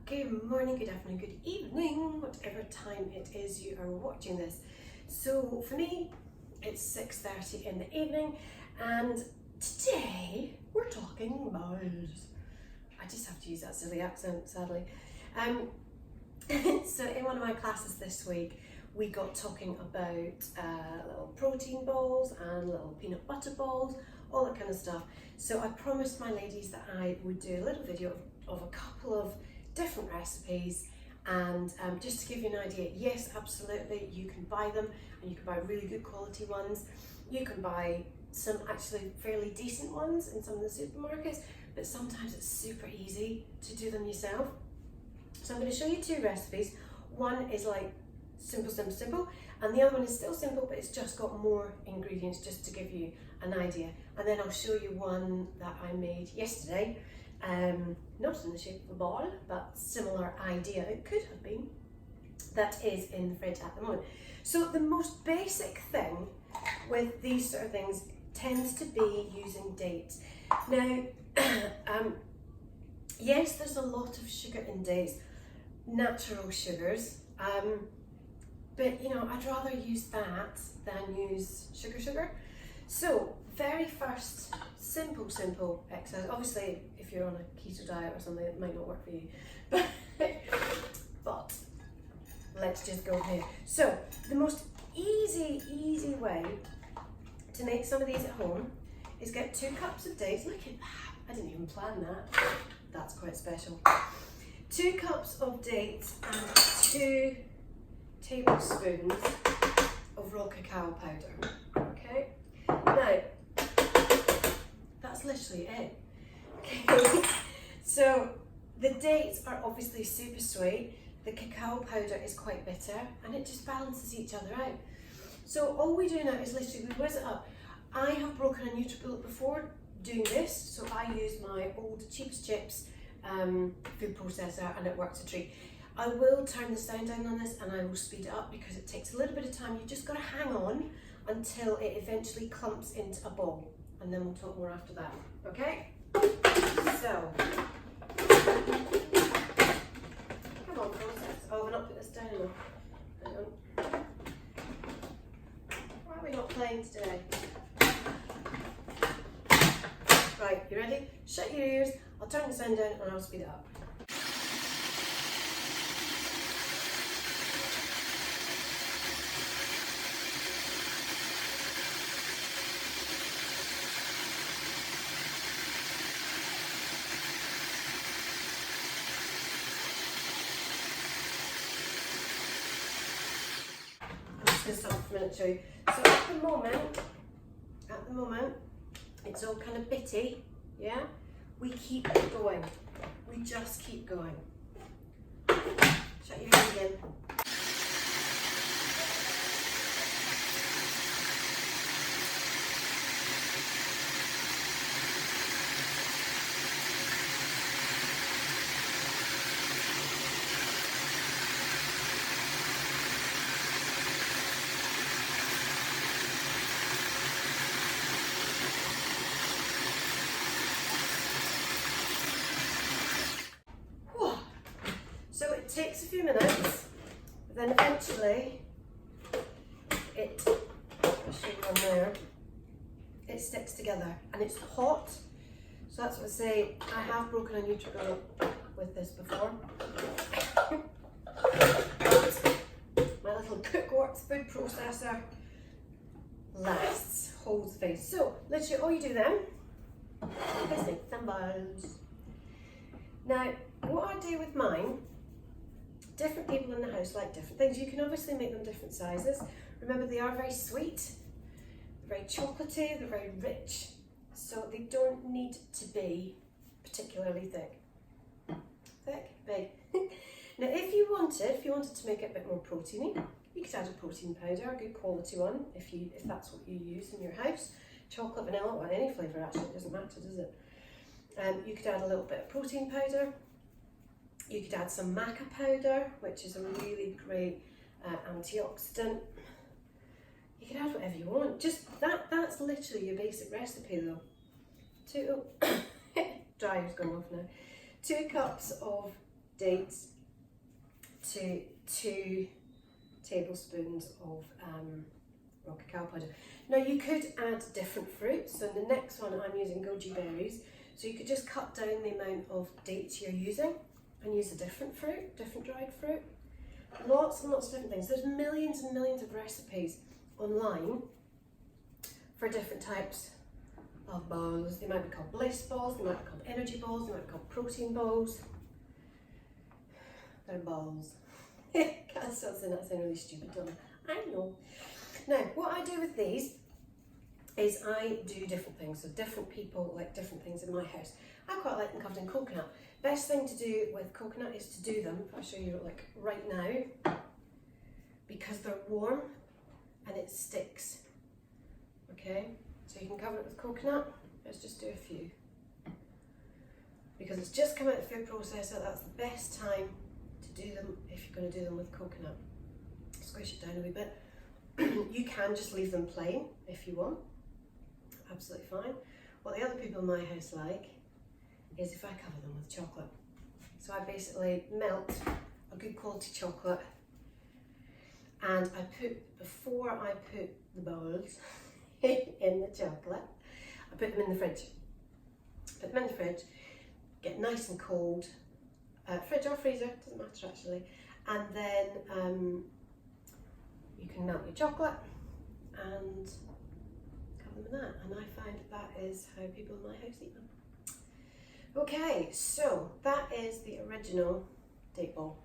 Good morning, good afternoon, good evening, whatever time it is you are watching this. So for me, it's 6:30 in the evening, and today we're talking balls. I just have to use that silly accent, sadly. So in one of my classes this week, we got talking about little protein balls and little peanut butter balls, all that kind of stuff. So I promised my ladies that I would do a little video of a couple of different recipes, and just to give you an idea, yes, absolutely, you can buy them and you can buy really good quality ones. You can buy some actually fairly decent ones in some of the supermarkets, but sometimes it's super easy to do them yourself. So I'm going to show you two recipes. One is like simple, and the other one is still simple, but it's just got more ingredients, just to give you an idea. And then I'll show you one that I made yesterday, not in the shape of a ball, but similar idea it could have been, that is in the fridge at the moment. So the most basic thing with these sort of things tends to be using dates. Now, yes, there's a lot of sugar in dates, natural sugars, but you know, I'd rather use that than use sugar. So very first, simple exercise. Obviously, if you're on a keto diet or something, it might not work for you, but let's just go here. So the most easy way to make some of these at home is get 2 cups of dates. Look at that, I didn't even plan that. That's quite special. 2 cups of dates and 2 tablespoons of raw cacao powder. Okay, now that's literally it. Okay, so the dates are obviously super sweet, the cacao powder is quite bitter, and it just balances each other out. So all we do now is literally we whiz it up. I have broken a NutriBullet before doing this, so I use my old Cheaps Chips food processor, and it works a treat. I will turn the sound down on this and I will speed it up because it takes a little bit of time. You've just got to hang on until it eventually clumps into a ball, and then we'll talk more after that, okay? So, come on, process. Oh, we're not putting this down enough. Hang on. Why are we not playing today? Right, you ready? Shut your ears, I'll turn the sound down and I'll speed it up. Just stop for a minute to show you. So at the moment, it's all kind of bitty, yeah? We keep going. We just keep going. Shut your ears again. So it takes a few minutes, but then eventually I'll show you on there, it sticks together and it's hot. So that's what I say, I have broken a NutriBullet with this before. My little Cookworks food processor lasts, holds the face. So literally all you do then is make some balls. Now, what I do with mine, different people in the house like different things. You can obviously make them different sizes. Remember, they are very sweet, they're very chocolatey, they're very rich, so they don't need to be particularly thick. Big. Now, if you wanted to make it a bit more proteiny, you could add a protein powder, a good quality one, if that's what you use in your house. Chocolate, vanilla, or any flavour actually, it doesn't matter, does it? You could add a little bit of protein powder. You could add some maca powder, which is a really great antioxidant. You can add whatever you want. Just that's literally your basic recipe though. Dryer's going off now. 2 cups of dates to 2 tablespoons of rock cacao powder. Now you could add different fruits, so in the next one I'm using goji berries, so you could just cut down the amount of dates you're using and use a different fruit, different dried fruit. Lots and lots of different things. There's millions and millions of recipes online for different types of balls. They might be called Bliss Balls, they might be called energy balls, they might be called protein balls. They're balls. Can't stop saying that, sound really stupid, don't I? I know. Now, what I do with these is I do different things. So different people like different things in my house. I quite like them covered in coconut. Best thing to do with coconut is to do them, if I show you like right now, because they're warm and it sticks. Okay, so you can cover it with coconut. Let's just do a few. Because it's just come out of the food processor, that's the best time to do them if you're going to do them with coconut. Squish it down a wee bit. You can just leave them plain if you want. Absolutely fine. What the other people in my house like is if I cover them with chocolate. So I basically melt a good quality chocolate and I put, before I put the balls in the chocolate, I put them in the fridge. Put them in the fridge, get nice and cold, fridge or freezer, doesn't matter actually, and then you can melt your chocolate and cover them with that, and I find that is how people in my house eat them. Okay, so that is the original date ball.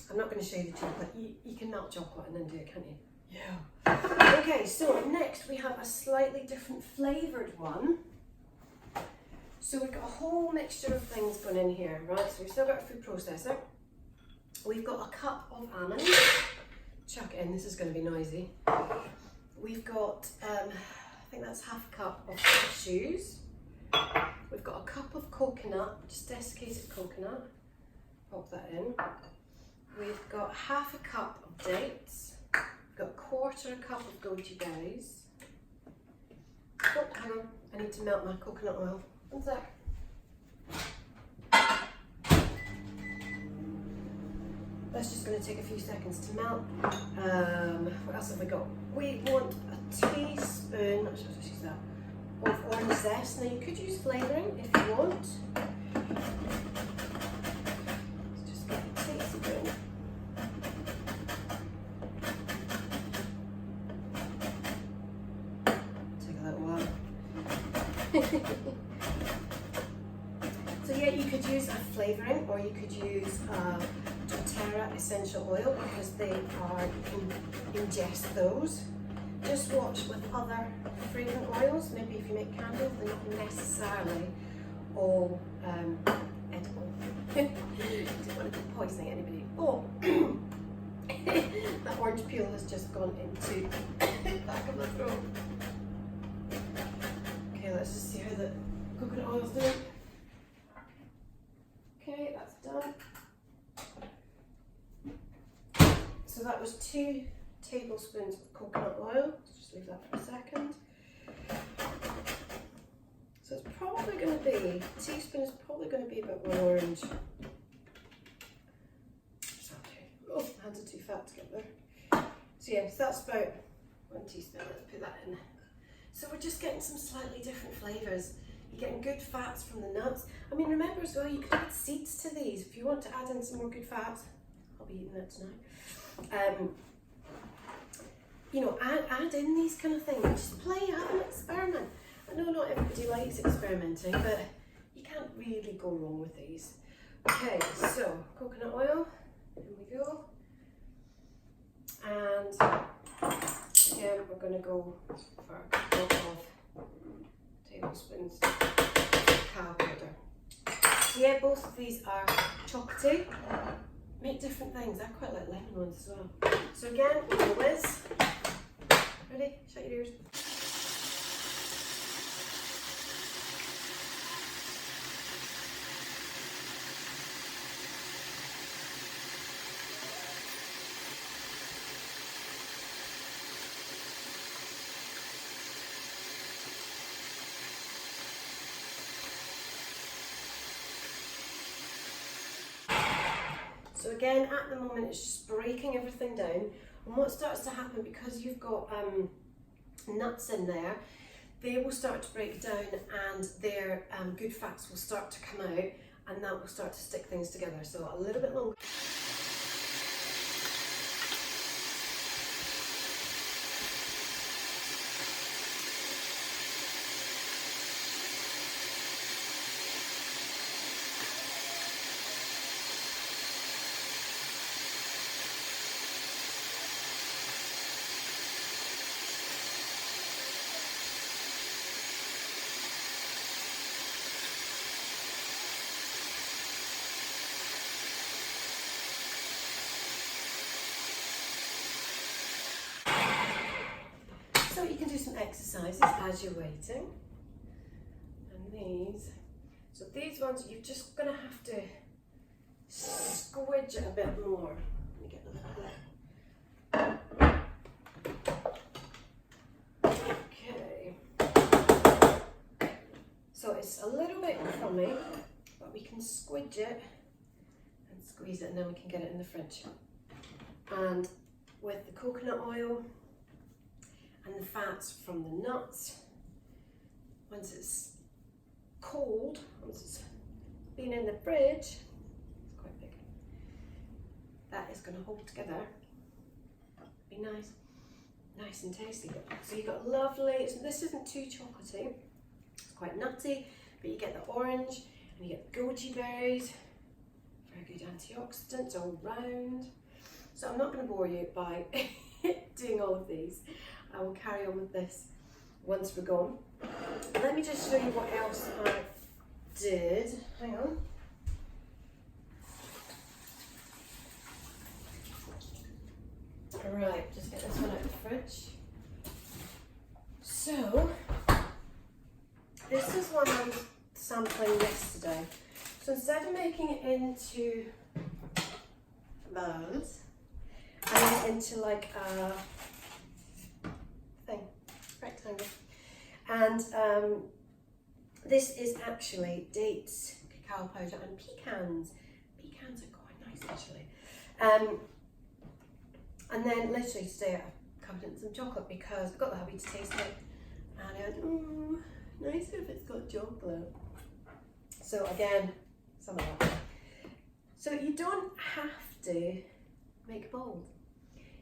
I'm not going to show you the chocolate. You can melt chocolate and then do it, can't you? Yeah. Okay, so next we have a slightly different flavoured one. So we've got a whole mixture of things going in here, right? So we've still got a food processor. We've got a cup of almonds. Chuck it in, this is going to be noisy. We've got, I think that's half a cup of cashews. We've got a cup of coconut, just desiccated coconut. Pop that in. We've got half a cup of dates. We've got a quarter cup of goji berries. Oh, hang on, I need to melt my coconut oil. One sec. That's just going to take a few seconds to melt. What else have we got? We want a teaspoon, I'll just use that, of orange zest. Now you could use flavouring if you want. Let's just get a teaspoon. Take a little while. So yeah, you could use a flavouring or you could use doTERRA essential oil because they are, you can ingest those. Just watch with other fragrant oils, maybe if you make candles, they're not necessarily all edible. You don't want to be poisoning anybody. Oh, that orange peel has just gone into the back of the throat. Okay, let's just see how the coconut oil's doing. Okay, that's done. So that was 2 tablespoons of coconut oil. Just leave that for a second. So it's probably going to be, a teaspoon is probably going to be about 1 orange. Oh, my hands are too fat to get there. So yeah, so that's about 1 teaspoon. Let's put that in. So we're just getting some slightly different flavours. You're getting good fats from the nuts. I mean, remember as well, you could add seeds to these. If you want to add in some more good fats, I'll be eating that tonight. You know, add in these kind of things. Just play, have an experiment. I know not everybody likes experimenting, but you can't really go wrong with these. Okay, so coconut oil, in we go. And again, we're going to go for a couple of tablespoons of cacao powder. So yeah, both of these are chocolatey. Make different things. I quite like lemon ones as well. So again, we'll go whiz. Ready? Shut your ears. So again, at the moment, it's just breaking everything down. And what starts to happen, because you've got nuts in there, they will start to break down and their good fats will start to come out, and that will start to stick things together. So a little bit longer. So you can do some exercises as you're waiting. And so these ones, you're just going to have to squidge it a bit more. Let me get another clip. Okay. So it's a little bit crummy, but we can squidge it and squeeze it, and then we can get it in the fridge. And with the coconut oil and the fats from the nuts, once it's cold, once it's been in the fridge, it's quite big, that is going to hold together, be nice and tasty. So you've got lovely, so this isn't too chocolatey, it's quite nutty, but you get the orange and you get the goji berries, very good antioxidants all round. So I'm not going to bore you by doing all of these. I will carry on with this once we're gone. Let me just show you what else I did. Hang on. Alright, just get this one out of the fridge. So, this is one I was sampling yesterday. So instead of making it into balls, I made it into like a rectangle, and this is actually dates, cacao powder and pecans. Pecans are quite nice actually. And then literally today I covered it in some chocolate because I got the hubby to taste it and I went, ooh, nicer if it's got chocolate. So again, some of that. So you don't have to make a bowl.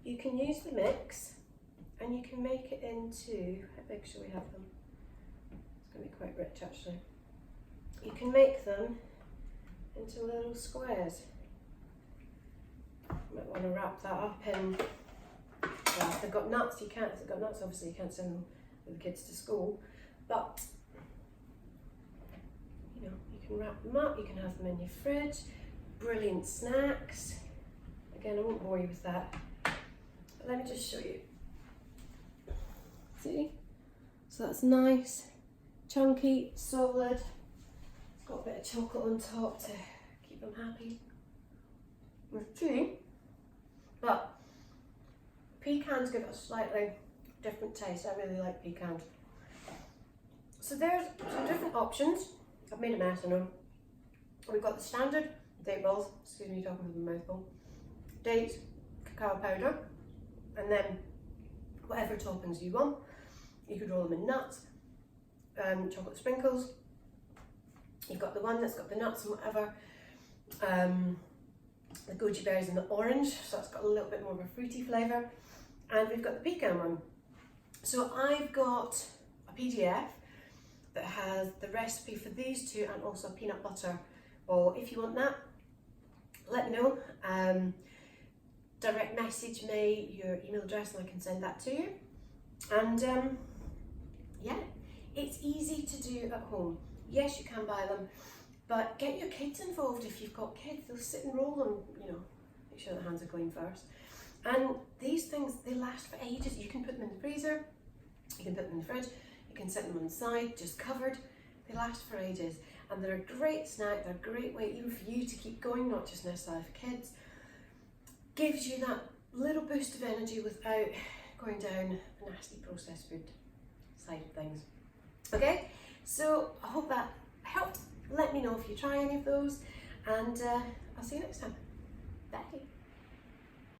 You can use the mix and you can make it into, how big shall we have them? It's going to be quite rich actually. You can make them into little squares. You might want to wrap that up in, well, if they've got nuts, you can't, if they've got nuts obviously you can't send them with the kids to school, but you know, you can wrap them up, you can have them in your fridge, brilliant snacks. Again, I won't bore you with that, but let me just show you. See? So that's nice, chunky, solid. It's got a bit of chocolate on top to keep them happy. With tea, but pecans give it a slightly different taste. I really like pecans. So there's some different options. I've made a mess of them. We've got the standard date balls, excuse me talking with my mouthful, dates, cacao powder, and then whatever toppings you want. You could roll them in nuts, chocolate sprinkles. You've got the one that's got the nuts and whatever, the goji berries and the orange, so it's got a little bit more of a fruity flavour. And we've got the pecan one. So I've got a PDF that has the recipe for these two and also a peanut butter ball. If you want that, let me know. Direct message me your email address and I can send that to you. And yeah, it's easy to do at home. Yes, you can buy them, but get your kids involved. If you've got kids, they'll sit and roll them, you know, make sure their hands are clean first. And these things, they last for ages. You can put them in the freezer, you can put them in the fridge, you can set them on the side, just covered. They last for ages. And they're a great snack, they're a great way even for you to keep going, not just necessarily for kids. Gives you that little boost of energy without going down a nasty processed food side of things. Okay, so I hope that helped. Let me know if you try any of those, and I'll see you next time. Bye.